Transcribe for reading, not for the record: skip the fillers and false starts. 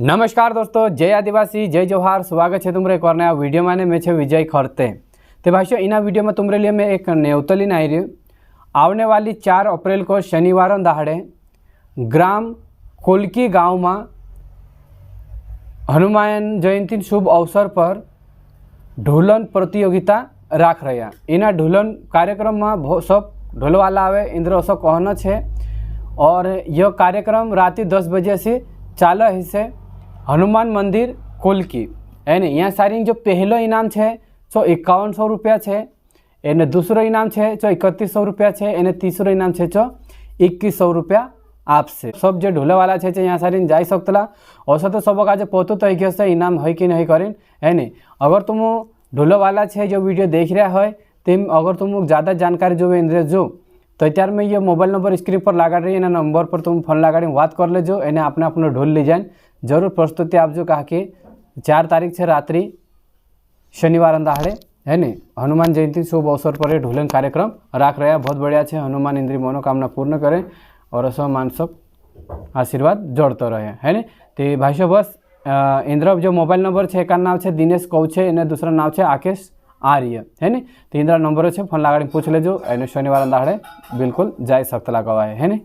नमस्कार दोस्तों, जय आदिवासी, जय जोहार। स्वागत है तुम्हारे एक और नया वीडियो में। मैं छे विजय खरते। तो भाइयों, इना वीडियो में तुम्हारे लिए मैं एक न्योतली आई रही। आने वाली 4 अप्रैल को शनिवार दहाड़े ग्राम कोलकी गाँव में हनुमान जयंती शुभ अवसर पर ढोलन प्रतियोगिता राख रहा। इना ढोलन कार्यक्रम में सब ढोलवाला आवे इंद्र ऐसा कहना है। और यह कार्यक्रम रात 10 बजे से चाल है हनुमान मंदिर कोलकी। है नहीं, यहाँ सारी जो पहलो इनाम है तो 5100 रुपया है। एने दूसरो इनाम है तो 3100 रुपया है। एने तीसरो इनाम है तो 2100 रुपया आपसे। सब जो ढोलवाला है यहाँ सारी जा सकता। ऐसा तो सब आज पतो तो गया इनाम है कि नहीं करें। है नहीं, अगर तुम ढोलवाला है जो वीडियो देख रहा है तो अगर तुम ज़्यादा जानकारी जो इंद्र जो तो त्यार में ये मोबाइल नंबर स्क्रीन पर लगा रही है। एना नंबर पर तुम फोन लगा बात कर ले जो एने अपने अपना ढोल ले जाए जरूर प्रस्तुति आप जो कहा कि 4 तारीख से रात्रि शनिवार दहाड़े है नहीं हनुमान जयंती शुभ अवसर पर ये ढोलन कार्यक्रम राख रहा। बहुत बढ़िया है। हनुमान इंद्री मनोकामना पूर्ण करें और ऐसा मानसक आशीर्वाद जोड़ते रहे। है नहीं, तो भाइयों बस इंद्र जो मोबाइल नंबर है एक नाम है दिनेश कौचे, एने दूसरा नाम है आकेश आर्य। है नहीं, तो इंद्रा नंबर है फोन लगा पूछ लेजो। शनिवार दहाड़े बिल्कुल जा सकता है। है नहीं।